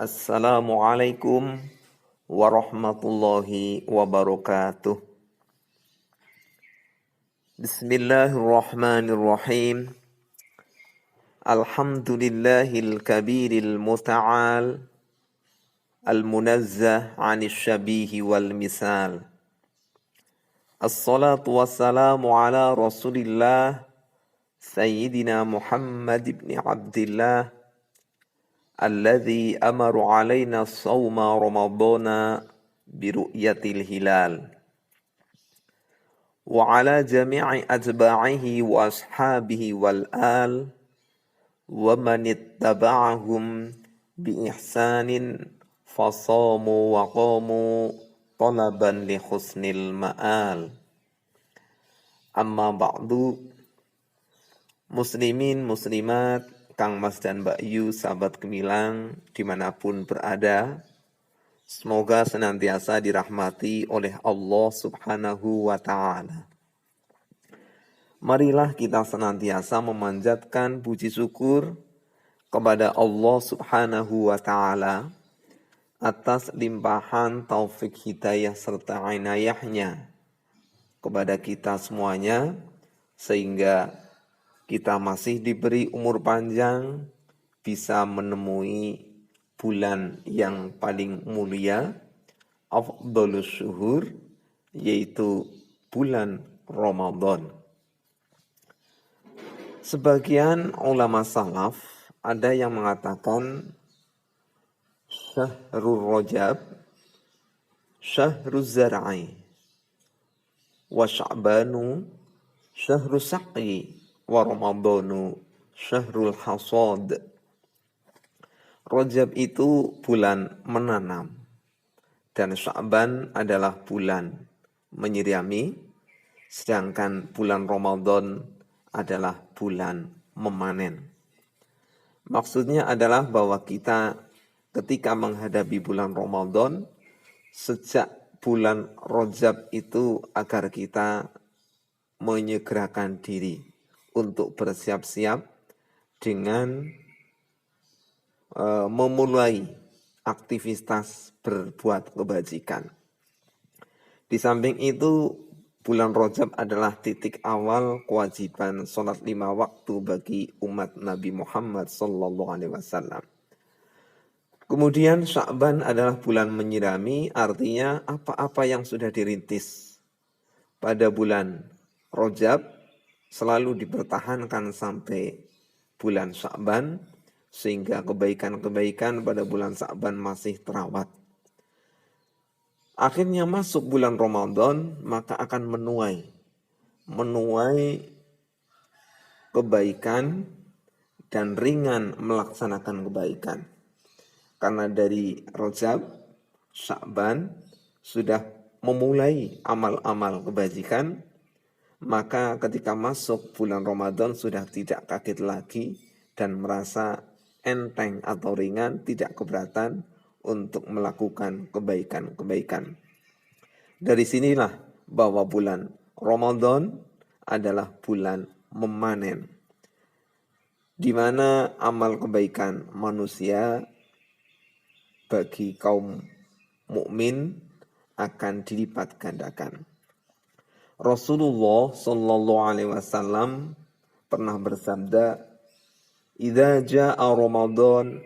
Assalamualaikum warahmatullahi wabarakatuh. Bismillahirrahmanirrahim. Alhamdulillahil kabiril muta'al al-munazzah 'anil syabihi wal misal. Assalatu wassalamu ala Rasulillah Sayyidina Muhammad ibn Abdillah alladzi amaru alaina sawma ramadana biru'yatil hilal wa ala jami'i atba'ihi wa ashabihi wal al wa man ittaba'ahum bi ihsanin fasamu wa qamu talaban li husnil ma'al. Amma ba'du, muslimin muslimat, Kang Mas dan Mbak Yu, sahabat gemilang dimanapun berada, semoga senantiasa dirahmati oleh Allah Subhanahu wa Ta'ala. Marilah kita senantiasa memanjatkan puji syukur kepada Allah Subhanahu wa Ta'ala atas limpahan taufik hidayah serta inayahnya kepada kita semuanya, sehingga kita masih diberi umur panjang, bisa menemui bulan yang paling mulia, afdhalus syuhur, yaitu bulan Ramadan. Sebagian ulama salaf ada yang mengatakan Syahrul Rajab, Syahrul Zar'i, wa Sya'banu, Syahrul Saqi, wa Ramadhanu syahrul hasad. Rajab itu bulan menanam dan Sya'ban adalah bulan menyirami, sedangkan bulan Ramadan adalah bulan memanen. Maksudnya adalah bahwa kita ketika menghadapi bulan Ramadan, sejak bulan Rajab itu agar kita menyegerakan diri untuk bersiap-siap dengan memulai aktivitas berbuat kebajikan. Di samping itu, bulan Rajab adalah titik awal kewajiban sholat 5 waktu bagi umat Nabi Muhammad SAW. Kemudian Sya'ban adalah bulan menyirami, artinya apa-apa yang sudah dirintis pada bulan Rajab selalu dipertahankan sampai bulan Sya'ban, sehingga kebaikan-kebaikan pada bulan Sya'ban masih terawat. Akhirnya masuk bulan Ramadan, maka akan menuai kebaikan dan ringan melaksanakan kebaikan. Karena dari Rajab, Sya'ban sudah memulai amal-amal kebajikan, maka ketika masuk bulan Ramadan sudah tidak kaget lagi dan merasa enteng atau ringan, tidak keberatan untuk melakukan kebaikan-kebaikan. Dari sinilah bahwa bulan Ramadan adalah bulan memanen, di mana amal kebaikan manusia bagi kaum mukmin akan dilipat gandakan. Rasulullah Shallallahu Alaihi Wasallam pernah bersabda, "Idza jaa Ramadan,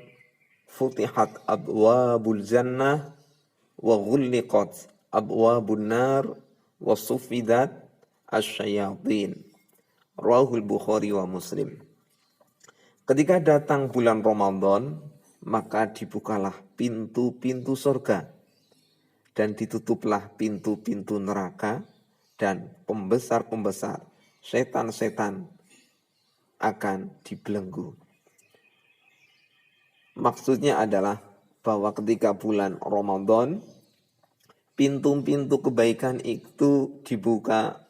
futihat abwabul jannah, wa ghulliqat abwabun nar, wa sufidat asyayatin." Rawahul Bukhari wa Muslim. Ketika datang bulan Ramadan, maka dibukalah pintu-pintu surga dan ditutuplah pintu-pintu neraka, dan pembesar-pembesar setan-setan akan dibelenggu. Maksudnya adalah bahwa ketika bulan Ramadan, pintu-pintu kebaikan itu dibuka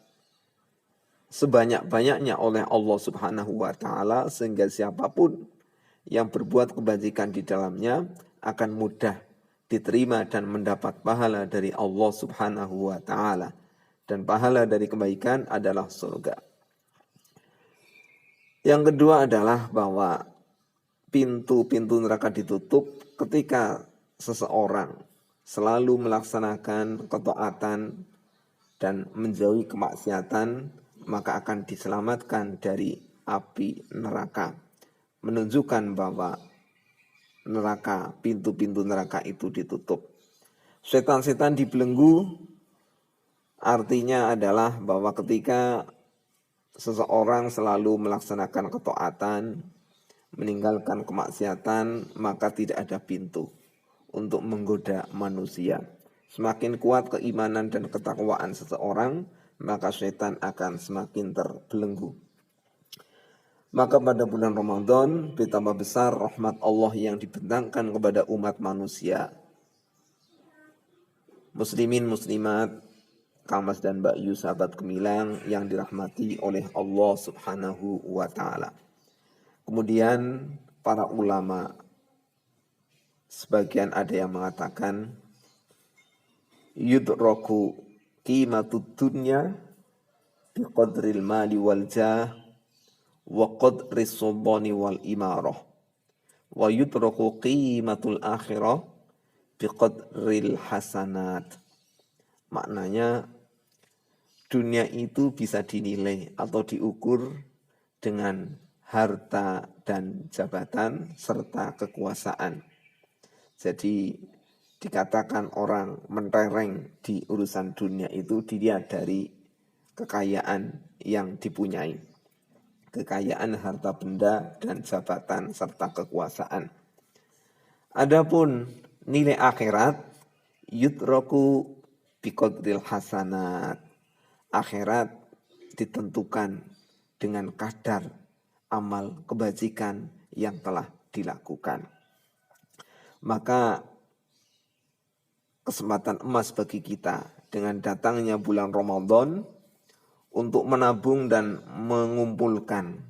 sebanyak-banyaknya oleh Allah Subhanahu wa Ta'ala, sehingga siapapun yang berbuat kebajikan di dalamnya akan mudah diterima dan mendapat pahala dari Allah Subhanahu wa Ta'ala. Dan pahala dari kebaikan adalah surga. Yang kedua adalah bahwa pintu-pintu neraka ditutup ketika seseorang selalu melaksanakan ketaatan dan menjauhi kemaksiatan, maka akan diselamatkan dari api neraka. Menunjukkan bahwa neraka, pintu-pintu neraka itu ditutup. Setan-setan dibelenggu artinya adalah bahwa ketika seseorang selalu melaksanakan ketaatan, meninggalkan kemaksiatan, maka tidak ada pintu untuk menggoda manusia. Semakin kuat keimanan dan ketakwaan seseorang, maka setan akan semakin terbelenggu. Maka pada bulan Ramadan betapa besar rahmat Allah yang dibentangkan kepada umat manusia. Muslimin muslimat, Kang Mas dan Mbak Yu sahabat gemilang yang dirahmati oleh Allah Subhanahu wa taala. Kemudian para ulama sebagian ada yang mengatakan yudraku qimatud dunya biqadril mali wal jah wa qadris sultani wal imarah wa yudraku qimatul akhirah biqadril hasanat. Maknanya dunia itu bisa dinilai atau diukur dengan harta dan jabatan serta kekuasaan. Jadi dikatakan orang mentereng di urusan dunia itu dilihat dari kekayaan yang dipunyai. Kekayaan harta benda dan jabatan serta kekuasaan. Adapun nilai akhirat yudraku biqadril hasanat. Akhirat ditentukan dengan kadar amal kebajikan yang telah dilakukan. Maka kesempatan emas bagi kita dengan datangnya bulan Ramadan untuk menabung dan mengumpulkan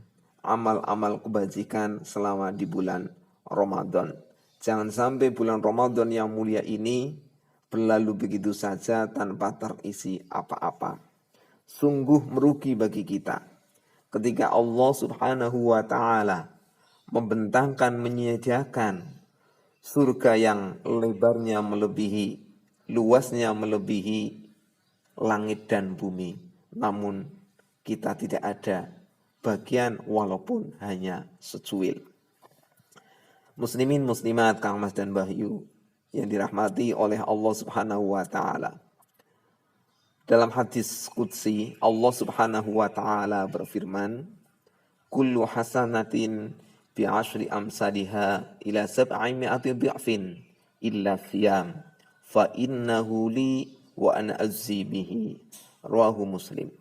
amal-amal kebajikan selama di bulan Ramadan. Jangan sampai bulan Ramadan yang mulia ini berlalu begitu saja tanpa terisi apa-apa. Sungguh merugi bagi kita ketika Allah Subhanahu wa taala membentangkan, menyediakan surga yang lebarnya melebihi, luasnya melebihi langit dan bumi. Namun kita tidak ada bagian walaupun hanya secuil. Muslimin muslimat, Kang Mas dan Bahyu yang dirahmati oleh Allah Subhanahu wa taala. Dalam hadis qudsi Allah Subhanahu wa taala berfirman, "Kullu hasanatin bi 'asyri amsalha ila 700 dhi'fin illa siyam fa innahu li wa ana azzi bihi." Rawahu Muslim.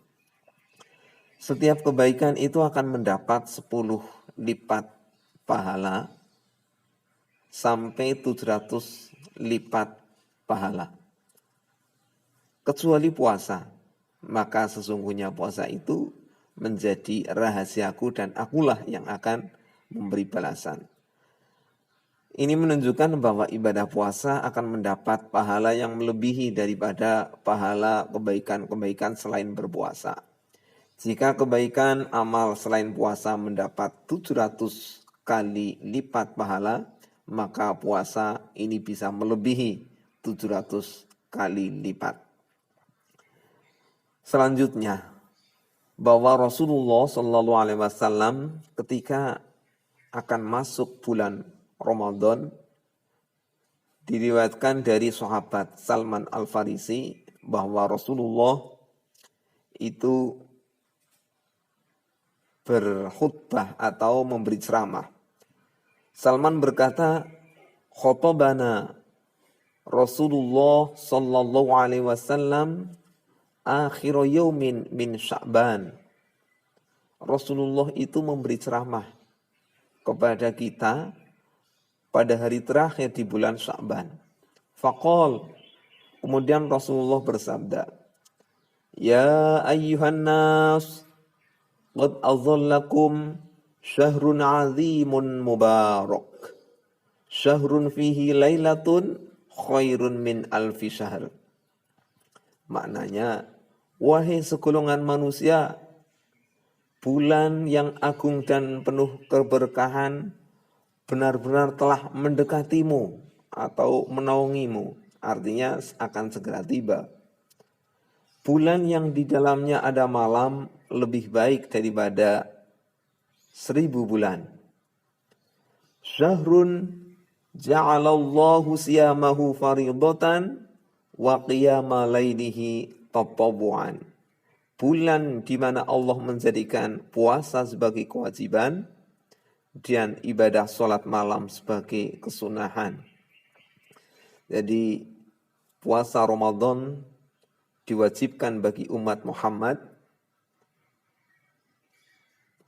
Setiap kebaikan itu akan mendapat 10 lipat pahala sampai 700 lipat pahala. Kecuali puasa, maka sesungguhnya puasa itu menjadi rahasiaku dan akulah yang akan memberi balasan. Ini menunjukkan bahwa ibadah puasa akan mendapat pahala yang melebihi daripada pahala kebaikan-kebaikan selain berpuasa. Jika kebaikan amal selain puasa mendapat 700 kali lipat pahala, maka puasa ini bisa melebihi 700 kali lipat. Selanjutnya, bahwa Rasulullah Shallallahu Alaihi Wasallam ketika akan masuk bulan Ramadan diriwayatkan dari sahabat Salman Al-Farisi bahwa Rasulullah itu berkhutbah atau memberi ceramah. Salman berkata, "Khotobana Rasulullah Shallallahu Alaihi Wasallam akhir yaumin min Sya'ban." Rasulullah itu memberi ceramah kepada kita pada hari terakhir di bulan Sya'ban. Faqal, kemudian Rasulullah bersabda, "Ya ayyuhan nas, qad adhallakum syahrun 'azimun mubarak. Syahrun fihi lailatun khairun min alfi syahr." Maknanya, wahai segolongan manusia, bulan yang agung dan penuh keberkahan benar-benar telah mendekatimu atau menaungimu, artinya akan segera tiba. Bulan yang di dalamnya ada malam lebih baik daripada 1000 bulan. Syahrun ja'alallahu siyamahu faridatan wa qiyama lailihi tatawuan. Bulan di mana Allah menjadikan puasa sebagai kewajiban dan ibadah sholat malam sebagai kesunahan. Jadi puasa Ramadan diwajibkan bagi umat Muhammad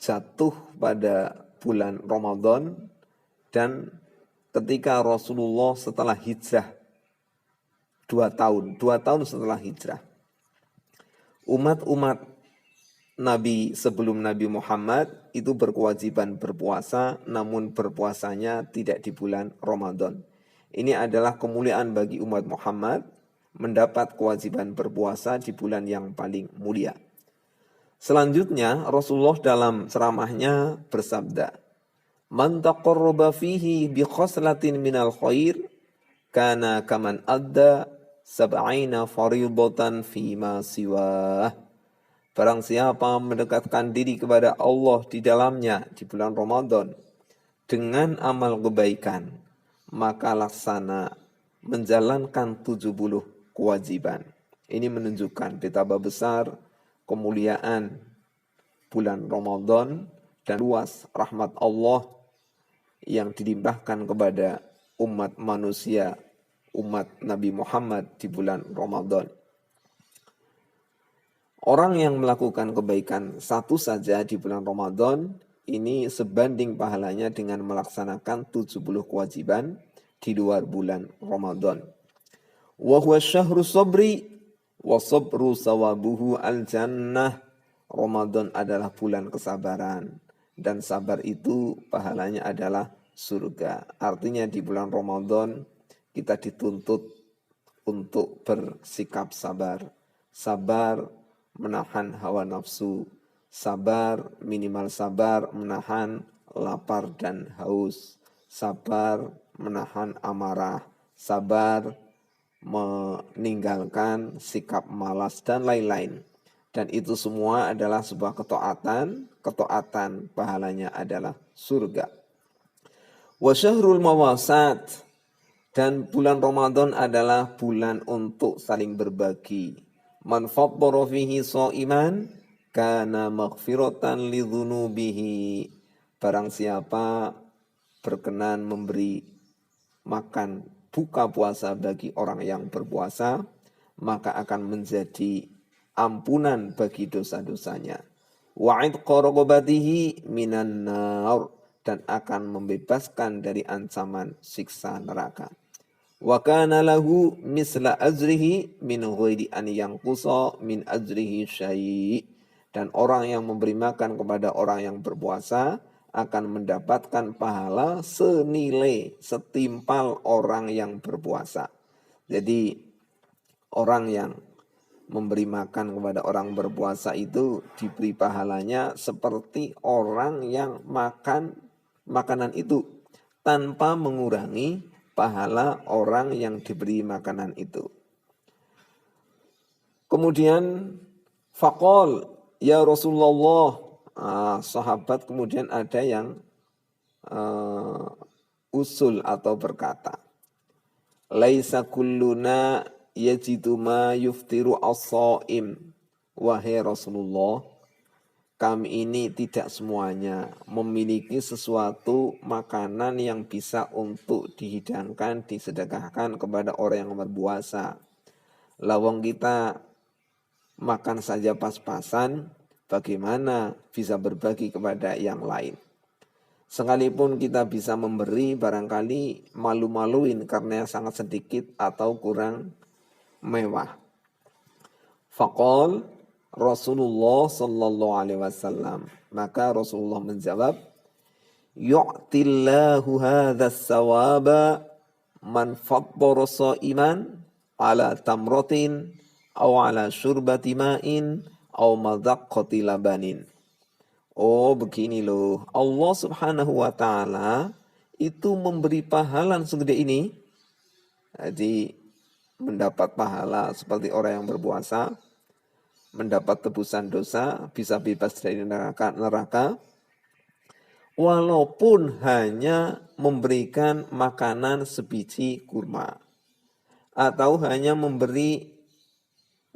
jatuh pada bulan Ramadan dan ketika Rasulullah setelah hijrah 2 tahun setelah hijrah. Umat-umat Nabi sebelum Nabi Muhammad itu berkewajiban berpuasa, namun berpuasanya tidak di bulan Ramadan. Ini adalah kemuliaan bagi umat Muhammad mendapat kewajiban berpuasa di bulan yang paling mulia. Selanjutnya Rasulullah dalam ceramahnya bersabda, "Man taqarraba fihi bi khoslatin minal khair kana kaman adda sab'ina fariidatan fima siwah." Barang siapa mendekatkan diri kepada Allah di dalamnya di bulan Ramadan dengan amal kebaikan, maka laksana menjalankan 70 kewajiban. Ini menunjukkan betapa besar kemuliaan bulan Ramadan dan luas rahmat Allah yang dilimpahkan kepada umat manusia, umat Nabi Muhammad di bulan Ramadan. Orang yang melakukan kebaikan satu saja di bulan Ramadan, ini sebanding pahalanya dengan melaksanakan 70 kewajiban di luar bulan Ramadan. Wa huwa syahru sabri wa sabru sawabuhu al-jannah. Ramadan adalah bulan kesabaran dan sabar itu pahalanya adalah surga. Artinya di bulan Ramadan kita dituntut untuk bersikap sabar. Sabar menahan hawa nafsu. Sabar, minimal sabar menahan lapar dan haus. Sabar menahan amarah. Sabar meninggalkan sikap malas dan lain-lain. Dan itu semua adalah sebuah ketaatan. Ketaatan pahalanya adalah surga. Wa syahrul mawasat. Dan bulan Ramadan adalah bulan untuk saling berbagi. Man faddara fihi sha'iman kana maghfiratan lidzunubihi. Barang siapa berkenan memberi makan buka puasa bagi orang yang berpuasa, maka akan menjadi ampunan bagi dosa-dosanya. Wa 'idqa raqabatihi minan nar, dan akan membebaskan dari ancaman siksa neraka. Wa kana lahu misla ajrihi min ghairi an yanqusa min ajrihi syai'. Dan orang yang memberi makan kepada orang yang berpuasa akan mendapatkan pahala senilai setimpal orang yang berpuasa. Jadi orang yang memberi makan kepada orang berpuasa itu diberi pahalanya seperti orang yang makan makanan itu tanpa mengurangi pahala orang yang diberi makanan itu. Kemudian faqal ya Rasulullah, sahabat kemudian ada yang usul atau berkata, laisa kulluna yajidu ma yuftiru as-shaim. Wahai Rasulullah, kami ini tidak semuanya memiliki sesuatu makanan yang bisa untuk dihidangkan, disedekahkan kepada orang yang berpuasa. Lawang kita makan saja pas-pasan, bagaimana bisa berbagi kepada yang lain? Sekalipun kita bisa memberi, barangkali malu-maluin karena sangat sedikit atau kurang mewah. Faqal Rasulullah sallallahu alaihi wasallam, maka Rasulullah menjawab, yu'tillahu hadzal sawaba man faddara sha'iman ala tamratin aw ala syurbati ma'in aw madhaqqati labanin. Oh begini loh, Allah subhanahu wa ta'ala itu memberi pahala segede ini, jadi mendapat pahala seperti orang yang berpuasa, mendapat tebusan dosa, bisa bebas dari neraka, walaupun hanya memberikan makanan sebiji kurma, atau hanya memberi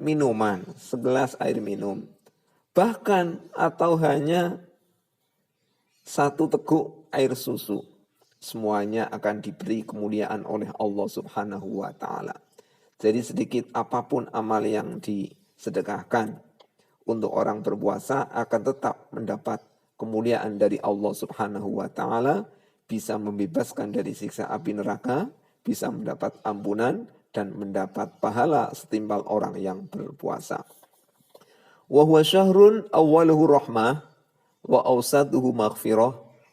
minuman, segelas air minum, bahkan atau hanya satu teguk air susu, semuanya akan diberi kemuliaan oleh Allah Subhanahu wa Ta'ala. Jadi sedikit apapun amal yang disedekahkan untuk orang berpuasa akan tetap mendapat kemuliaan dari Allah Subhanahu wa Ta'ala, bisa membebaskan dari siksa api neraka, bisa mendapat ampunan dan mendapat pahala setimpal orang yang berpuasa. Wa huwa syahrun awwaluhu rahmah wa awsaduhu maghfirah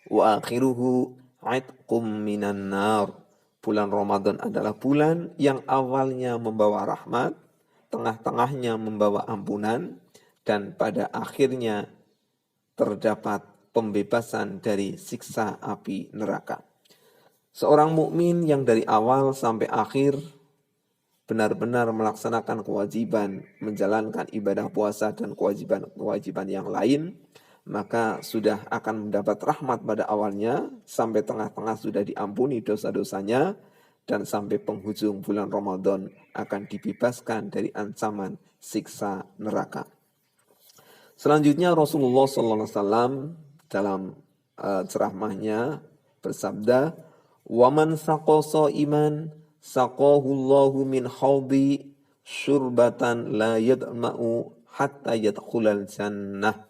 wa akhiruhu itqum minan nar. Bulan Ramadan adalah bulan yang awalnya membawa rahmat, tengah-tengahnya membawa ampunan, dan pada akhirnya terdapat pembebasan dari siksa api neraka. Seorang mukmin yang dari awal sampai akhir benar-benar melaksanakan kewajiban, menjalankan ibadah puasa dan kewajiban-kewajiban yang lain, maka sudah akan mendapat rahmat pada awalnya, sampai tengah-tengah sudah diampuni dosa-dosanya, dan sampai penghujung bulan Ramadan akan dibebaskan dari ancaman siksa neraka. Selanjutnya Rasulullah SAW dalam ceramahnya bersabda, "Waman saqasa iman saqahullahu min haudi syurbatan la yadma'u hatta yadkhulal jannah."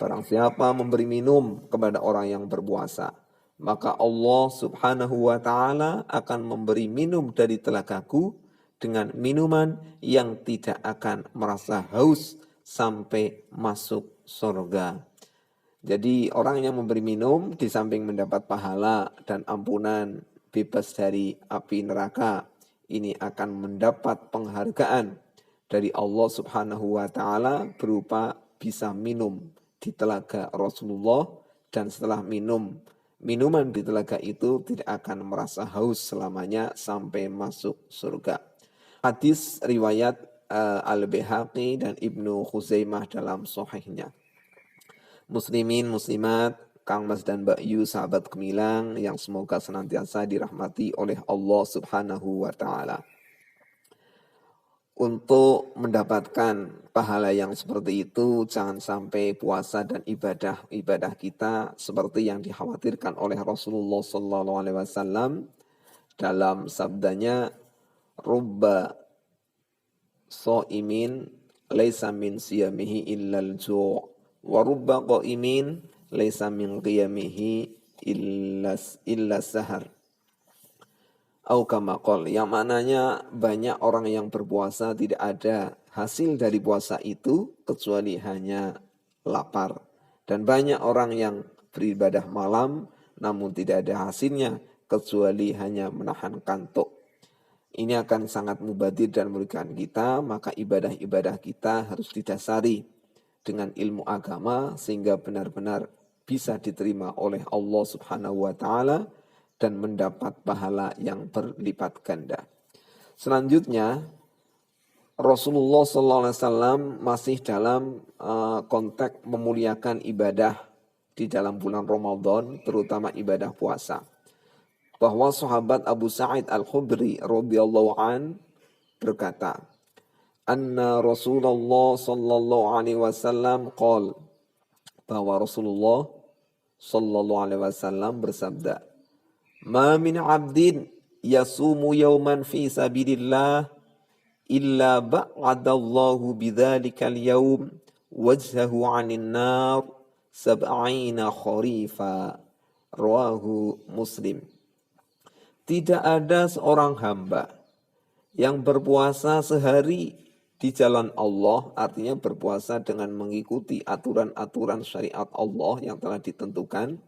Barang siapa memberi minum kepada orang yang berpuasa, maka Allah Subhanahu wa Ta'ala akan memberi minum dari telagaku dengan minuman yang tidak akan merasa haus sampai masuk surga. Jadi orang yang memberi minum di samping mendapat pahala dan ampunan, bebas dari api neraka, ini akan mendapat penghargaan dari Allah Subhanahu wa Ta'ala berupa bisa minum di telaga Rasulullah, dan setelah minum minuman di telaga itu tidak akan merasa haus selamanya sampai masuk surga. Hadis riwayat Al-Baihaqi dan Ibnu Khuzaimah dalam sahihnya. Muslimin, muslimat, Kang Mas dan Mbak Yu, sahabat gemilang yang semoga senantiasa dirahmati oleh Allah Subhanahu wa Ta'ala. Untuk mendapatkan pahala yang seperti itu, jangan sampai puasa dan ibadah kita seperti yang dikhawatirkan oleh Rasulullah SAW dalam sabdanya, "Rubba sha'imin laisa min siyamihi illal ju' wa rubba qa'imin laisa min qiyamihi illa sahar." Aukamakol, yang maknanya banyak orang yang berpuasa tidak ada hasil dari puasa itu kecuali hanya lapar. Dan banyak orang yang beribadah malam namun tidak ada hasilnya kecuali hanya menahan kantuk. Ini akan sangat mubadir dan merugikan kita, maka ibadah-ibadah kita harus didasari dengan ilmu agama sehingga benar-benar bisa diterima oleh Allah Subhanahu wa Ta'ala dan mendapat pahala yang berlipat ganda. Selanjutnya, Rasulullah SAW masih dalam konteks memuliakan ibadah di dalam bulan Ramadan, terutama ibadah puasa. Bahwa sahabat Abu Sa'id Al-Khudri radhiyallahu an berkata, "Anna Rasulullah sallallahu alaihi wasallam qala," bahwa Rasulullah sallallahu alaihi wasallam bersabda, "Ma min 'abdin yasumu yawman fi sabilillah illa ba'adallahu bidzalikal yawm wajhahu 'anil nar sab'ina kharifa." Rawahu Muslim. Tidak ada seorang hamba yang berpuasa sehari di jalan Allah, artinya berpuasa dengan mengikuti aturan-aturan syariat Allah yang telah ditentukan,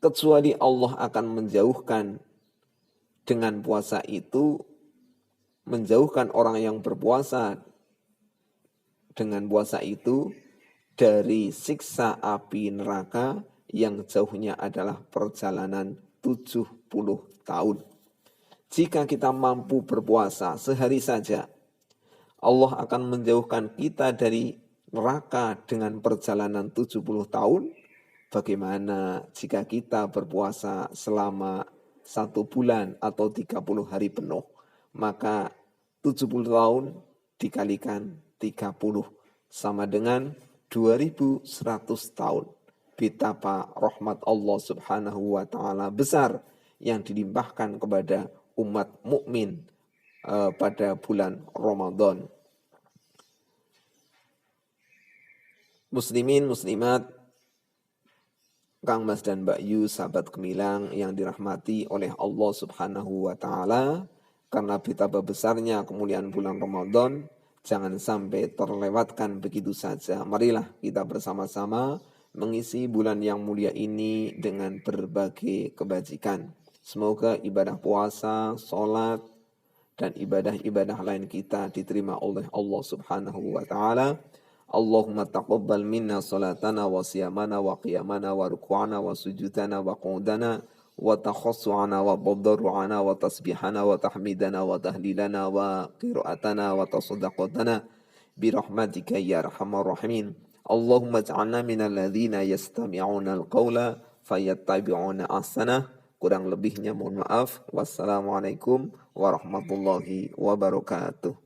kecuali Allah akan menjauhkan dengan puasa itu, menjauhkan orang yang berpuasa dengan puasa itu dari siksa api neraka yang jauhnya adalah perjalanan 70 tahun. Jika kita mampu berpuasa sehari saja, Allah akan menjauhkan kita dari neraka dengan perjalanan 70 tahun. Bagaimana jika kita berpuasa selama 1 bulan atau 30 hari penuh? Maka 70 tahun dikalikan 30 sama dengan 2100 tahun. Betapa rahmat Allah Subhanahu wa taala besar yang dilimpahkan kepada umat mukmin pada bulan Ramadan. Muslimin, muslimat, Kang Mas dan Mbak Yu, sahabat gemilang yang dirahmati oleh Allah Subhanahu wa taala, karena betapa besarnya kemuliaan bulan Ramadan, jangan sampai terlewatkan begitu saja. Marilah kita bersama-sama mengisi bulan yang mulia ini dengan berbagai kebajikan. Semoga ibadah puasa, sholat, dan ibadah-ibadah lain kita diterima oleh Allah Subhanahu wa taala. Allahumma taqabbal minna salatana wa siyamana wa qiyamana wa ruku'ana wa sujudana wa qu'udana wa takhassu'ana wa tadarru'ana wa tasbihana wa tahmidana wa tahlilana wa qira'atana wa tasaddaqatana birahmatika ya arhamar rahimin. Allahumma ij'alna minal ladzina yastami'una al-qawla fayattabi'una ahsanah. Kurang lebihnya mohon maaf. Wassalamualaikum warahmatullahi wabarakatuh.